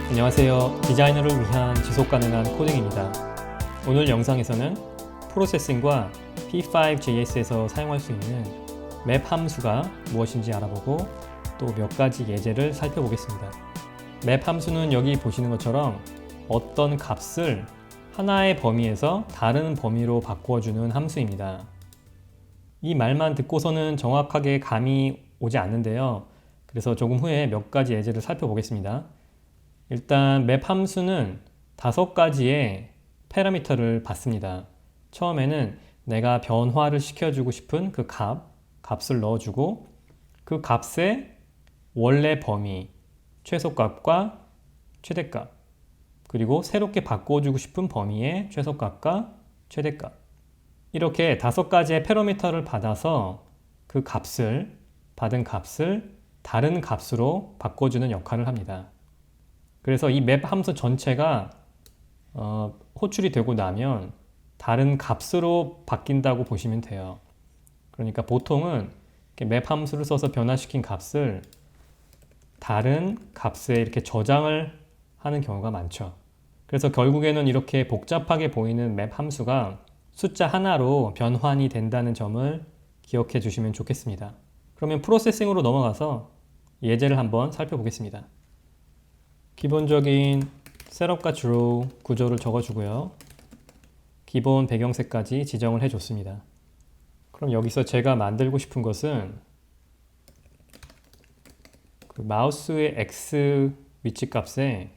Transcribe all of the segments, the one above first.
안녕하세요. 디자이너를 위한 지속가능한 코딩입니다. 오늘 영상에서는 프로세싱과 P5JS에서 사용할 수 있는 맵 함수가 무엇인지 알아보고 또 몇 가지 예제를 살펴보겠습니다. 맵 함수는 여기 보시는 것처럼 어떤 값을 하나의 범위에서 다른 범위로 바꿔주는 함수입니다. 이 말만 듣고서는 정확하게 감이 오지 않는데요. 그래서 조금 후에 몇 가지 예제를 살펴보겠습니다. 일단 맵 함수는 5가지의 파라미터를 받습니다. 처음에는 내가 변화를 시켜주고 싶은 그 값을 넣어주고 그 값의 원래 범위, 최소값과 최대값, 그리고 새롭게 바꿔주고 싶은 범위의 최소값과 최대값, 이렇게 5가지의 파라미터를 받아서 그 받은 값을 다른 값으로 바꿔주는 역할을 합니다. 그래서 이 맵 함수 전체가 호출이 되고 나면 다른 값으로 바뀐다고 보시면 돼요. 그러니까 보통은 맵 함수를 써서 변화시킨 값을 다른 값에 이렇게 저장을 하는 경우가 많죠. 그래서 결국에는 이렇게 복잡하게 보이는 맵 함수가 숫자 하나로 변환이 된다는 점을 기억해 주시면 좋겠습니다. 그러면 프로세싱으로 넘어가서 예제를 한번 살펴보겠습니다. 기본적인 셋업과 draw 구조를 적어주고요. 기본 배경색까지 지정을 해줬습니다. 그럼 여기서 제가 만들고 싶은 것은 그 마우스의 X 위치 값에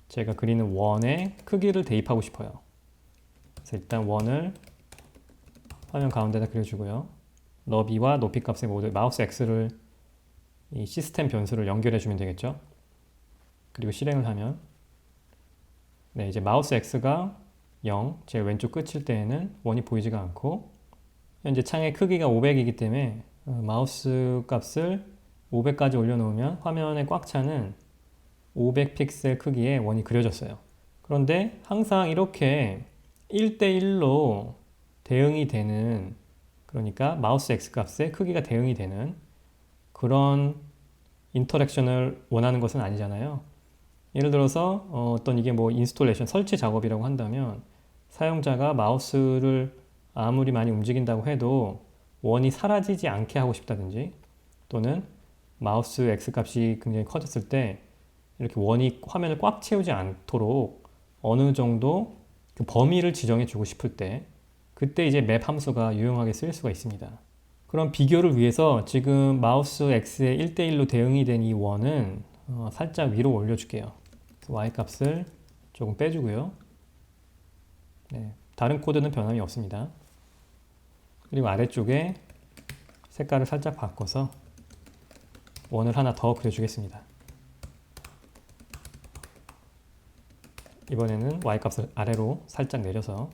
제가 그리는 원의 크기를 대입하고 싶어요. 그래서 일단 원을 화면 가운데다 그려주고요. 너비와 높이 값에 모두 마우스 X를 이 시스템 변수를 연결해 주면 되겠죠. 그리고 실행을 하면 이제 마우스 X가 0, 제일 왼쪽 끝일 때에는 원이 보이지가 않고 현재 창의 크기가 500이기 때문에 마우스 값을 500까지 올려놓으면 화면에 꽉 차는 500 픽셀 크기의 원이 그려졌어요. 그런데 항상 이렇게 1대1로 대응이 되는, 그러니까 마우스 X 값의 크기가 대응이 되는 그런 인터랙션을 원하는 것은 아니잖아요. 예를 들어서 어떤 이게 뭐 인스톨레이션, 설치 작업이라고 한다면 사용자가 마우스를 아무리 많이 움직인다고 해도 원이 사라지지 않게 하고 싶다든지, 또는 마우스 X 값이 굉장히 커졌을 때 이렇게 원이 화면을 꽉 채우지 않도록 어느 정도 그 범위를 지정해 주고 싶을 때, 그때 이제 맵 함수가 유용하게 쓰일 수가 있습니다. 그럼 비교를 위해서 지금 마우스 X의 1대1로 대응이 된 이 원은 살짝 위로 올려줄게요. Y 값을 조금 빼주고요. 다른 코드는 변함이 없습니다. 그리고 아래쪽에 색깔을 살짝 바꿔서 원을 하나 더 그려주겠습니다. 이번에는 Y 값을 아래로 살짝 내려서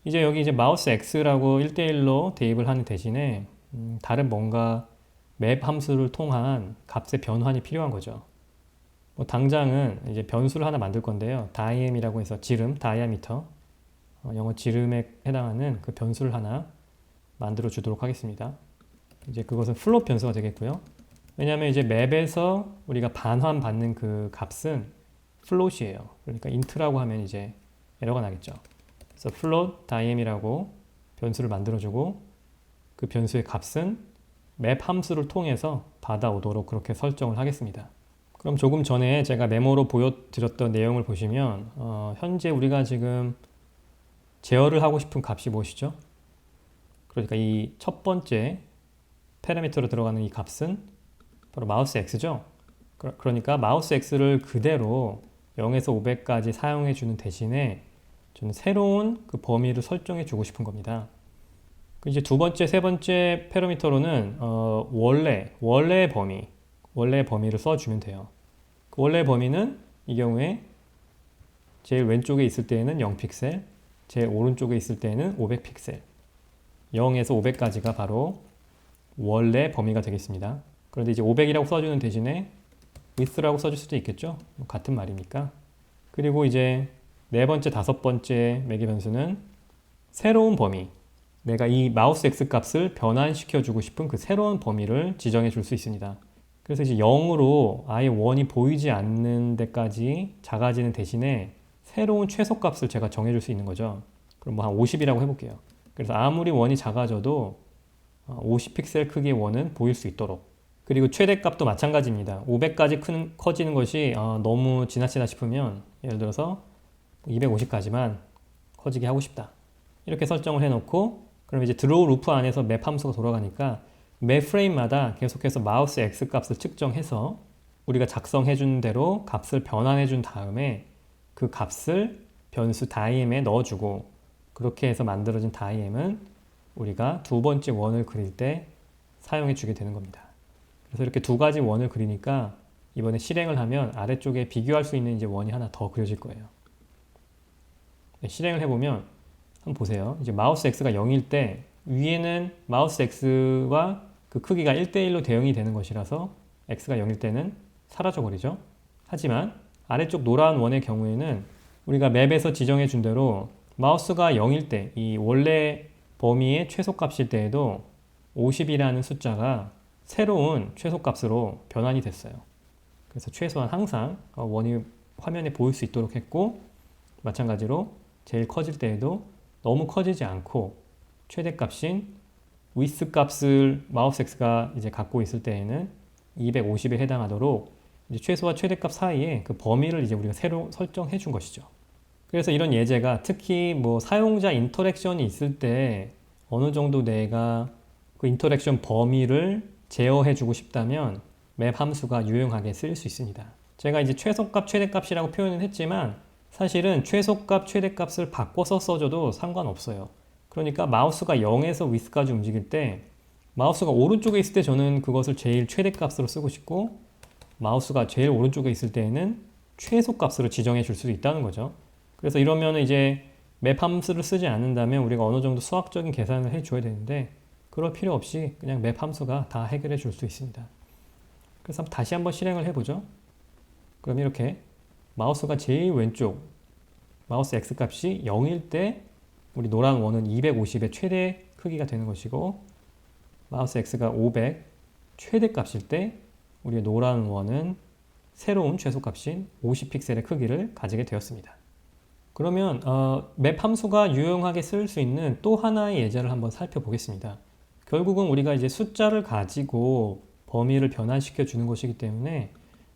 이제 여기 이제 마우스 X라고 1대1로 대입을 하는 대신에 다른 뭔가 맵 함수를 통한 값의 변환이 필요한 거죠. 뭐 당장은 이제 변수를 하나 만들 건데요. diam이라고 해서 지름, 다이아미터, 영어 지름에 해당하는 그 변수를 하나 만들어 주도록 하겠습니다. 이제 그것은 float 변수가 되겠고요. 왜냐하면 이제 맵에서 우리가 반환 받는 그 값은 float이에요. 그러니까 int라고 하면 이제 에러가 나겠죠. 그래서 float diam이라고 변수를 만들어주고 그 변수의 값은 맵 함수를 통해서 받아오도록 그렇게 설정을 하겠습니다. 그럼 조금 전에 제가 메모로 보여드렸던 내용을 보시면 현재 우리가 지금 제어를 하고 싶은 값이 무엇이죠? 그러니까 이 첫 번째 파라미터로 들어가는 이 값은 바로 마우스 X죠. 그러니까 마우스 X를 그대로 0에서 500까지 사용해 주는 대신에 저는 새로운 그 범위를 설정해 주고 싶은 겁니다. 이제 두 번째, 세 번째 파라미터로는 원래 범위를 써주면 돼요. 그 원래 범위는 이 경우에 제일 왼쪽에 있을 때에는 0픽셀, 제일 오른쪽에 있을 때에는 500픽셀, 0에서 500까지가 바로 원래 범위가 되겠습니다. 그런데 이제 500이라고 써주는 대신에 width라고 써줄 수도 있겠죠. 같은 말이니까. 그리고 이제 네 번째, 다섯 번째 매개 변수는 새로운 범위, 내가 이 마우스 X 값을 변환시켜 주고 싶은 그 새로운 범위를 지정해 줄 수 있습니다. 그래서 이제 0으로 아예 원이 보이지 않는 데까지 작아지는 대신에 새로운 최소값을 제가 정해줄 수 있는 거죠. 그럼 뭐 한 50이라고 해볼게요. 그래서 아무리 원이 작아져도 50픽셀 크기의 원은 보일 수 있도록. 그리고 최대값도 마찬가지입니다. 500까지 커지는 것이 너무 지나치다 싶으면 예를 들어서 250까지만 커지게 하고 싶다. 이렇게 설정을 해놓고 그럼 이제 드로우 루프 안에서 맵 함수가 돌아가니까 매 프레임마다 계속해서 마우스 X 값을 측정해서 우리가 작성해 준 대로 값을 변환해 준 다음에 그 값을 변수 다이엠에 넣어주고 그렇게 해서 만들어진 다이엠은 우리가 두 번째 원을 그릴 때 사용해 주게 되는 겁니다. 그래서 이렇게 두 가지 원을 그리니까 이번에 실행을 하면 아래쪽에 비교할 수 있는 이제 원이 하나 더 그려질 거예요. 네, 실행을 해보면 한번 보세요. 이제 마우스 X가 0일 때 위에는 마우스 X와 그 크기가 1대1로 대응이 되는 것이라서 X가 0일 때는 사라져 버리죠. 하지만 아래쪽 노란 원의 경우에는 우리가 맵에서 지정해 준 대로 마우스가 0일 때 이 원래 범위의 최소값일 때에도 50이라는 숫자가 새로운 최소값으로 변환이 됐어요. 그래서 최소한 항상 원이 화면에 보일 수 있도록 했고 마찬가지로 제일 커질 때에도 너무 커지지 않고 최대값인 width 값을 마우스 X가 이제 갖고 있을 때에는 250에 해당하도록 이제 최소와 최대값 사이에 그 범위를 이제 우리가 새로 설정해 준 것이죠. 그래서 이런 예제가 특히 뭐 사용자 인터랙션이 있을 때 어느 정도 내가 그 인터랙션 범위를 제어해 주고 싶다면 맵 함수가 유용하게 쓰일 수 있습니다. 제가 이제 최소값, 최대값이라고 표현을 했지만 사실은 최소값, 최대값을 바꿔서 써줘도 상관없어요. 그러니까 마우스가 0에서 width까지 움직일 때 마우스가 오른쪽에 있을 때 저는 그것을 제일 최대값으로 쓰고 싶고 마우스가 제일 오른쪽에 있을 때에는 최소값으로 지정해 줄 수 있다는 거죠. 그래서 이러면 이제 맵 함수를 쓰지 않는다면 우리가 어느 정도 수학적인 계산을 해줘야 되는데 그럴 필요 없이 그냥 맵 함수가 다 해결해 줄 수 있습니다. 그래서 다시 한번 실행을 해보죠. 그럼 이렇게 마우스가 제일 왼쪽 마우스 X 값이 0일 때 우리 노란 원은 250의 최대 크기가 되는 것이고 마우스 X가 500 최대값일 때 우리의 노란 원은 새로운 최소값인 50픽셀의 크기를 가지게 되었습니다. 그러면 맵 함수가 유용하게 쓸 수 있는 또 하나의 예제를 한번 살펴보겠습니다. 결국은 우리가 이제 숫자를 가지고 범위를 변환시켜 주는 것이기 때문에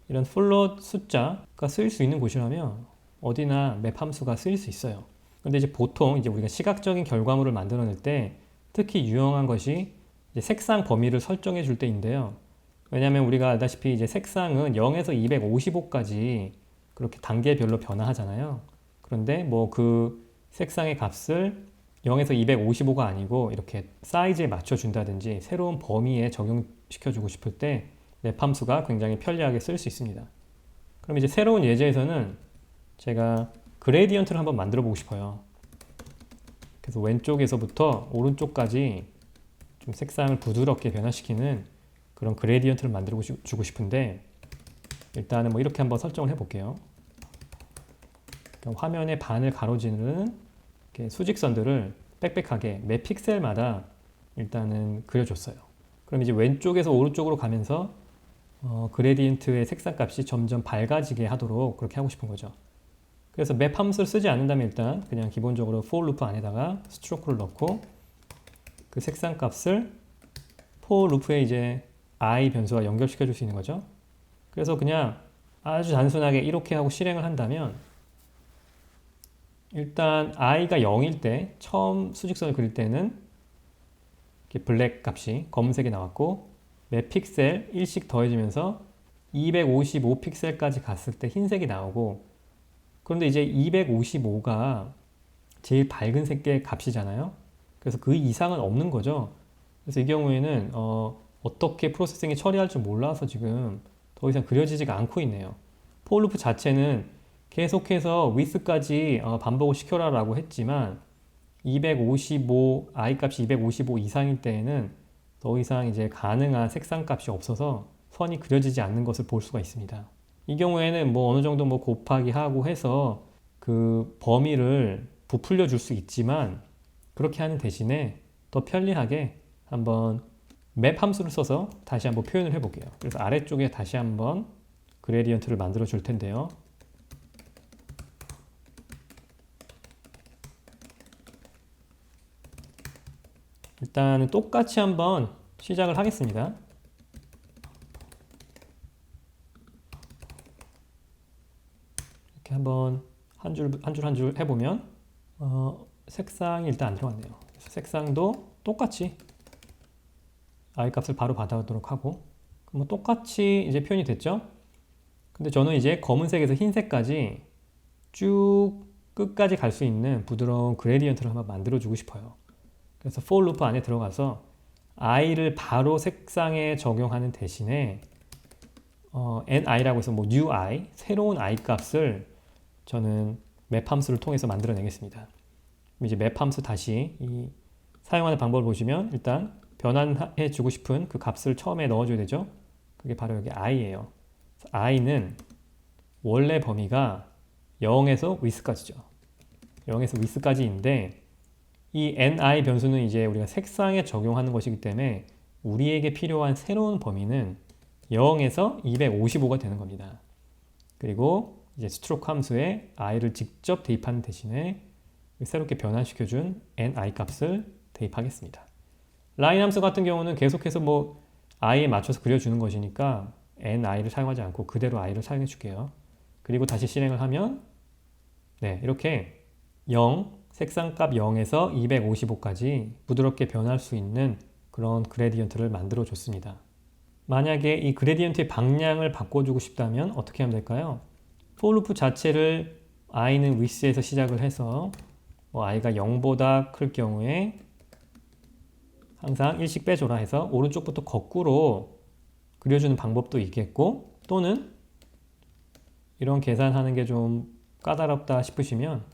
이런 플롯 숫자가 쓰일 수 있는 곳이라면 어디나 맵 함수가 쓰일 수 있어요. 근데 이제 보통 이제 우리가 시각적인 결과물을 만들어낼 때 특히 유용한 것이 이제 색상 범위를 설정해 줄 때인데요. 왜냐하면 우리가 알다시피 이제 색상은 0에서 255까지 그렇게 단계별로 변화하잖아요. 그런데 뭐 그 색상의 값을 0에서 255가 아니고 이렇게 사이즈에 맞춰 준다든지 새로운 범위에 적용시켜 주고 싶을 때 맵 함수가 굉장히 편리하게 쓸 수 있습니다. 그럼 이제 새로운 예제에서는 제가 그레디언트를 한번 만들어 보고 싶어요. 그래서 왼쪽에서부터 오른쪽까지 좀 색상을 부드럽게 변화시키는 그런 그레디언트를 만들어 주고 싶은데 일단은 뭐 이렇게 한번 설정을 해 볼게요. 화면의 반을 가로지르는 수직선들을 빽빽하게 매 픽셀마다 일단은 그려줬어요. 그럼 이제 왼쪽에서 오른쪽으로 가면서 그레디언트의 색상 값이 점점 밝아지게 하도록 그렇게 하고 싶은 거죠. 그래서 맵 함수를 쓰지 않는다면 일단 그냥 기본적으로 for 루프 안에다가 스트로크를 넣고 그 색상 값을 for 루프에 이제 i 변수와 연결시켜 줄 수 있는 거죠. 그래서 그냥 아주 단순하게 이렇게 하고 실행을 한다면 일단 i가 0일 때 처음 수직선을 그릴 때는 이렇게 블랙 값이 검은색이 나왔고 매 픽셀 1씩 더해지면서 255 픽셀까지 갔을 때 흰색이 나오고 그런데 이제 255가 제일 밝은 색의 값이잖아요. 그래서 그 이상은 없는 거죠. 그래서 이 경우에는 어떻게 프로세싱이 처리할지 몰라서 지금 더 이상 그려지지가 않고 있네요. for 루프 자체는 계속해서 width까지 반복을 시켜라 라고 했지만 255, i 값이 255 이상일 때에는 더 이상 이제 가능한 색상 값이 없어서 선이 그려지지 않는 것을 볼 수가 있습니다. 이 경우에는 뭐 어느 정도 뭐 곱하기 하고 해서 그 범위를 부풀려 줄 수 있지만 그렇게 하는 대신에 더 편리하게 한번 맵 함수를 써서 다시 한번 표현을 해볼게요. 그래서 아래쪽에 다시 한번 그레디언트를 만들어 줄 텐데요. 일단 똑같이 한번 시작을 하겠습니다. 이렇게 한번 한 줄 해보면 색상이 일단 안 들어갔네요. 그래서 색상도 똑같이 i 값을 바로 받아오도록 하고, 그럼 똑같이 이제 표현이 됐죠? 근데 저는 이제 검은색에서 흰색까지 쭉 끝까지 갈 수 있는 부드러운 그레디언트를 한번 만들어 주고 싶어요. 그래서 for loop 안에 들어가서 i를 바로 색상에 적용하는 대신에 ni라고 해서 뭐 new i, 새로운 i 값을 저는 맵 함수를 통해서 만들어 내겠습니다. 이제 맵 함수 다시 이 사용하는 방법을 보시면 일단 변환해 주고 싶은 그 값을 처음에 넣어줘야 되죠. 그게 바로 여기 i예요. i는 원래 범위가 0에서 with까지죠. 0에서 with까지인데 이 ni 변수는 이제 우리가 색상에 적용하는 것이기 때문에 우리에게 필요한 새로운 범위는 0에서 255가 되는 겁니다. 그리고 이제 스트로크 함수에 i를 직접 대입하는 대신에 새롭게 변환시켜준 ni 값을 대입하겠습니다. 라인 함수 같은 경우는 계속해서 뭐 i에 맞춰서 그려주는 것이니까 ni를 사용하지 않고 그대로 i를 사용해 줄게요. 그리고 다시 실행을 하면 네, 이렇게 0, 색상값 0에서 255까지 부드럽게 변할 수 있는 그런 그레디언트를 만들어 줬습니다. 만약에 이 그레디언트의 방향을 바꿔주고 싶다면 어떻게 하면 될까요? for loop 자체를 i는 with에서 시작을 해서 i가 0보다 클 경우에 항상 1씩 빼줘라 해서 오른쪽부터 거꾸로 그려주는 방법도 있겠고, 또는 이런 계산하는 게 좀 까다롭다 싶으시면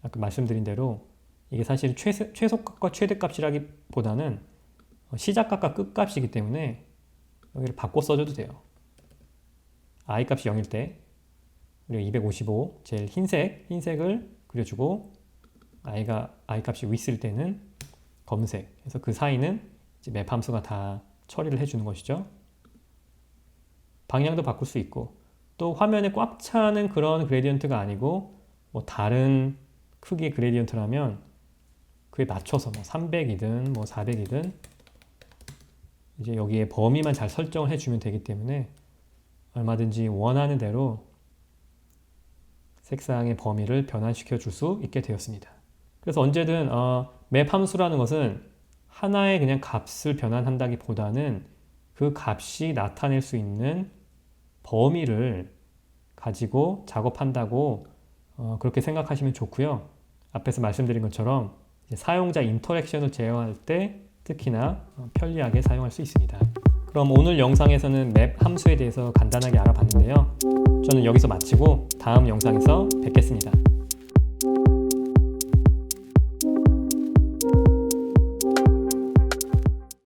아까 말씀드린 대로 이게 사실 최소값과 최대값이라기보다는 시작값과 끝값이기 때문에 여기를 바꿔 써줘도 돼요. i 값이 0일 때 우리가 255 제일 흰색을 그려주고 i 값이 with일 때는 검은색. 그래서 그 사이는 이제 맵 함수가 다 처리를 해주는 것이죠. 방향도 바꿀 수 있고, 또 화면에 꽉 차는 그런 그레디언트가 아니고 뭐 다른 크기의 그레디언트라면 그에 맞춰서 뭐 300이든 뭐 400이든 이제 여기에 범위만 잘 설정을 해주면 되기 때문에 얼마든지 원하는 대로 색상의 범위를 변환시켜 줄 수 있게 되었습니다. 그래서 언제든 맵 함수라는 것은 하나의 그냥 값을 변환한다기보다는 그 값이 나타낼 수 있는 범위를 가지고 작업한다고 그렇게 생각하시면 좋고요. 앞에서 말씀드린 것처럼 이제 사용자 인터랙션을 제어할 때 특히나 편리하게 사용할 수 있습니다. 그럼 오늘 영상에서는 맵 함수에 대해서 간단하게 알아봤는데요. 저는 여기서 마치고 다음 영상에서 뵙겠습니다.